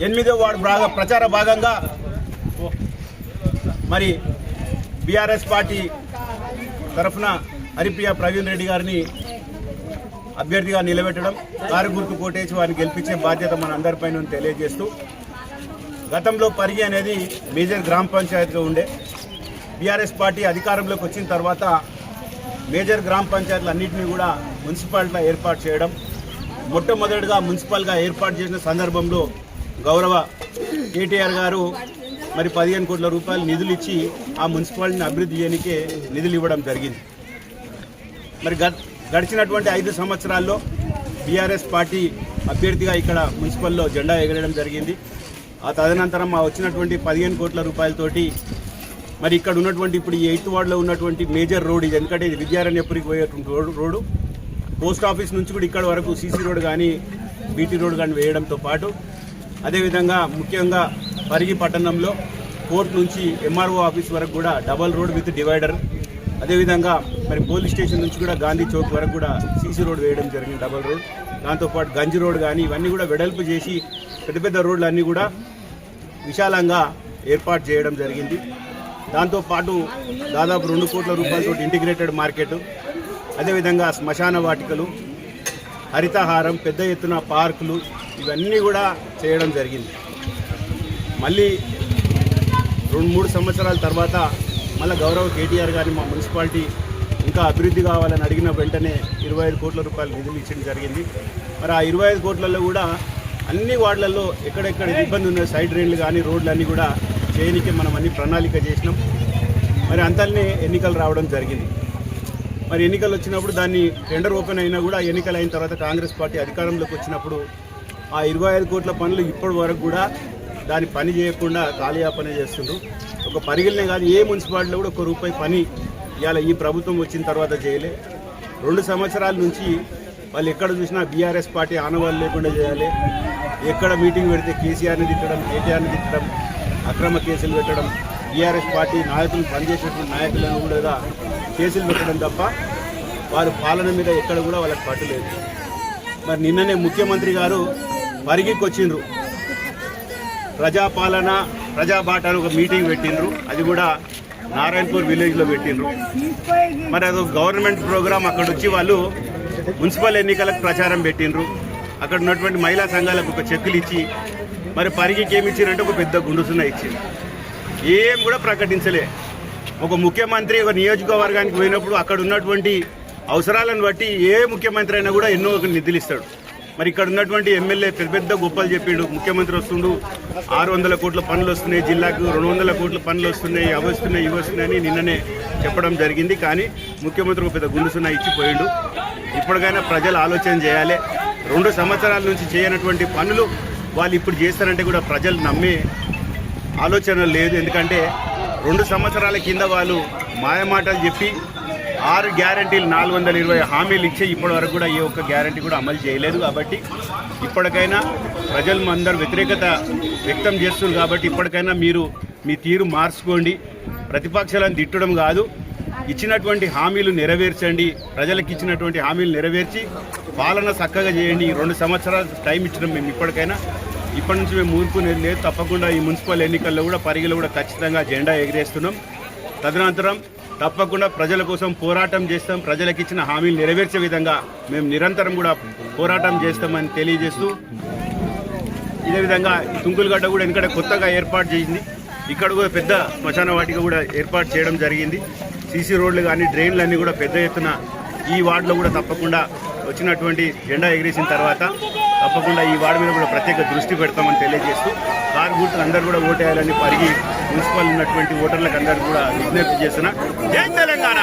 8వ వార్డు ప్రచార భాగంగా మరి బీఆర్ఎస్ పార్టీ తరఫున హరిప్రియ ప్రవీణ్ రెడ్డి గారిని అభ్యర్థిగా నిలబెట్టడం, కారు గుర్తు కోటేసి వారిని గెలిపించే బాధ్యత మన అందరిపైన తెలియజేస్తూ, గతంలో పరిగి అనేది మేజర్ గ్రామ పంచాయతీగా ఉండే, బీఆర్ఎస్ పార్టీ అధికారంలోకి వచ్చిన తర్వాత మేజర్ గ్రామ పంచాయతీలు అన్నింటినీ కూడా మున్సిపాలిటీగా ఏర్పాటు చేయడం, మొట్టమొదటిగా మున్సిపల్గా ఏర్పాటు చేసిన సందర్భంలో గౌరవ కేటీఆర్ గారు మరి 15 కోట్ల రూపాయలు నిధులు ఇచ్చి ఆ మున్సిపాలిటీని అభివృద్ధి చేయడానికే నిధులు ఇవ్వడం జరిగింది. మరి గడిచినటువంటి 5 సంవత్సరాల్లో బీఆర్ఎస్ పార్టీ అభ్యర్థిగా ఇక్కడ మున్సిపల్లో జెండా ఎగరడం జరిగింది. ఆ తదనంతరం వచ్చినటువంటి 15 కోట్ల రూపాయలతోటి మరి ఇక్కడ ఉన్నటువంటి ఇప్పుడు 8వ వార్డులో ఉన్నటువంటి మేజర్ రోడ్, ఇది ఎందుకంటే ఇది విద్యారణ్యపురికి పోయేటువంటి రోడ్డు, పోస్ట్ ఆఫీస్ నుంచి కూడా ఇక్కడ వరకు సీసీ రోడ్ కానీ బీటీ రోడ్ కానీ వేయడంతో పాటు అదేవిధంగా ముఖ్యంగా పరిగి పట్టణంలో కోర్టు నుంచి ఎంఆర్ఓ ఆఫీస్ వరకు కూడా డబల్ రోడ్ విత్ డివైడర్, అదేవిధంగా మరి పోలీస్ స్టేషన్ నుంచి కూడా గాంధీ చౌక్ వరకు కూడా సీసీ రోడ్ వేయడం జరిగింది, డబల్ రోడ్. దాంతోపాటు గంజి రోడ్ కానీ ఇవన్నీ కూడా వెడల్పు చేసి పెద్ద పెద్ద రోడ్లు అన్నీ కూడా విశాలంగా ఏర్పాటు చేయడం జరిగింది. దాంతోపాటు దాదాపు 2 కోట్ల రూపాయలతో ఇంటిగ్రేటెడ్ మార్కెట్, అదేవిధంగా శ్మశాన వాటికలు, హరితహారం, పెద్ద ఎత్తున పార్కులు ఇవన్నీ కూడా చేయడం జరిగింది. మళ్ళీ 2-3 సంవత్సరాల తర్వాత మళ్ళీ గౌరవ కేటీఆర్ గారిని మా మున్సిపాలిటీ ఇంకా అభివృద్ధి కావాలని అడిగిన వెంటనే 25 కోట్ల రూపాయలు నిధులు ఇచ్చడం జరిగింది. మరి ఆ 25 కోట్లలో కూడా అన్ని వార్డులలో ఎక్కడెక్కడ ఇబ్బంది ఉన్న సైడ్ డ్రైన్లు కానీ రోడ్లు అన్నీ కూడా చేయనికే మనం అన్ని ప్రణాళిక చేసినాం. మరి అంతల్ని ఎన్నికలు రావడం జరిగింది. మరి ఎన్నికలు వచ్చినప్పుడు దాన్ని టెండర్ ఓపెన్ అయినా కూడా ఎన్నికలు అయిన తర్వాత కాంగ్రెస్ పార్టీ అధికారంలోకి వచ్చినప్పుడు ఆ 25 కోట్ల పనులు ఇప్పటి వరకు కూడా దాని పని చేయకుండా కాలయాపన చేస్తుండ్రు. ఒక పరిగిలనే కాదు, ఏ మున్సిపాలిటీలో కూడా 1 రూపాయి పని ఇవాళ ఈ ప్రభుత్వం వచ్చిన తర్వాత చేయలే. 2 సంవత్సరాల నుంచి వాళ్ళు ఎక్కడ చూసినా బీఆర్ఎస్ పార్టీ ఆనవాళ్ళు లేకుండా చేయాలి, ఎక్కడ మీటింగ్ పెడితే కేసీఆర్ని తిట్టడం, కేటీఆర్ని తిట్టడం, అక్రమ కేసులు పెట్టడం, బీఆర్ఎస్ పార్టీ నాయకులు పనిచేసేటువంటి నాయకులను కూడా కేసులు పెట్టడం తప్ప వారి పాలన మీద ఎక్కడ కూడా వాళ్ళకి పట్టులేదు. మరి నిన్ననే ముఖ్యమంత్రి గారు పరిగికి వచ్చిండ్రు, ప్రజాపాలన ప్రజాబాట అని ఒక మీటింగ్ పెట్టిండ్రు, అది కూడా నారాయణపూర్ విలేజ్లో పెట్టిండ్రు. మరి అదొక గవర్నమెంట్ ప్రోగ్రామ్. అక్కడ వచ్చి వాళ్ళు మున్సిపల్ ఎన్నికలకు ప్రచారం పెట్టిండ్రు. అక్కడ ఉన్నటువంటి మహిళా సంఘాలకు ఒక చెక్కులు ఇచ్చి మరి పరిగికి ఏమి ఇచ్చారంటే ఒక పెద్ద గుండుసున్న ఇచ్చింది. ఏం కూడా ప్రకటించలే. ఒక ముఖ్యమంత్రి ఒక నియోజకవర్గానికి పోయినప్పుడు అక్కడ ఉన్నటువంటి అవసరాలను బట్టి ఏ ముఖ్యమంత్రి అయినా కూడా ఎన్నో నిధులు ఇస్తాడు. మరి ఇక్కడ ఉన్నటువంటి ఎమ్మెల్యే పెద్ద పెద్ద గొప్పలు చెప్పిండు, ముఖ్యమంత్రి వస్తుండు, 600 కోట్ల పనులు వస్తున్నాయి, జిల్లాకు 200 కోట్ల పనులు వస్తున్నాయి, అవి వస్తున్నాయి, ఇవి వస్తున్నాయని నిన్ననే చెప్పడం జరిగింది. కానీ ముఖ్యమంత్రి ఒక పెద్ద గుండుసున్న ఇచ్చిపోయిండు. ఇప్పటికైనా ప్రజలు ఆలోచన చేయాలి. 2 సంవత్సరాల నుంచి చేయనటువంటి పనులు వాళ్ళు ఇప్పుడు చేస్తారంటే కూడా ప్రజలు నమ్మే ఆలోచన లేదు. ఎందుకంటే 2 సంవత్సరాల కింద వాళ్ళు మాయమాటలు చెప్పి 6 గ్యారంటీలు 420 హామీలు ఇచ్చే ఇప్పటి వరకు కూడా ఏ ఒక్క గ్యారంటీ కూడా అమలు చేయలేదు. కాబట్టి ఇప్పటికైనా ప్రజలు అందరూ వ్యతిరేకత వ్యక్తం చేస్తున్నారు. కాబట్టి ఇప్పటికైనా మీరు మీ తీరు మార్చుకోండి. ప్రతిపక్షాలను తిట్టడం కాదు, ఇచ్చినటువంటి హామీలు నెరవేర్చండి. ప్రజలకు ఇచ్చినటువంటి హామీలు నెరవేర్చి పాలన చక్కగా చేయండి. 2 సంవత్సరాలు టైం ఇచ్చడం మేము ఇప్పటి నుంచి మేము ఊరుకునేది లేదు. తప్పకుండా ఈ మున్సిపల్ ఎన్నికల్లో కూడా పరిగిలో కూడా ఖచ్చితంగా జెండా ఎగిరేస్తున్నాం. తదనంతరం తప్పకుండా ప్రజల కోసం పోరాటం చేస్తాం. ప్రజలకు ఇచ్చిన హామీలు నెరవేర్చే విధంగా మేము నిరంతరం కూడా పోరాటం చేస్తామని తెలియజేస్తూ, ఇదే విధంగా తుంకులగడ్డ కూడా ఎందుకంటే కొత్తగా ఏర్పాటు చేసింది, ఇక్కడ కూడా పెద్ద శ్మశాన వాటిక కూడా ఏర్పాటు చేయడం జరిగింది. సీసీ రోడ్లు కానీ డ్రైన్లు అన్నీ కూడా పెద్ద ఎత్తున ఈ వార్డులో కూడా తప్పకుండా వచ్చినటువంటి జెండా ఎగిరేసిన తర్వాత తప్పకుండా ఈ వార్డు మీద కూడా ప్రత్యేక దృష్టి పెడతామని తెలియజేస్తూ, కారు గుర్తులు అందరూ కూడా ఓటేయాలని పరిగి మున్సిపల్ ఉన్నటువంటి ఓటర్లకు అందరూ కూడా విజ్ఞప్తి చేస్తున్నా. జై తెలంగాణ.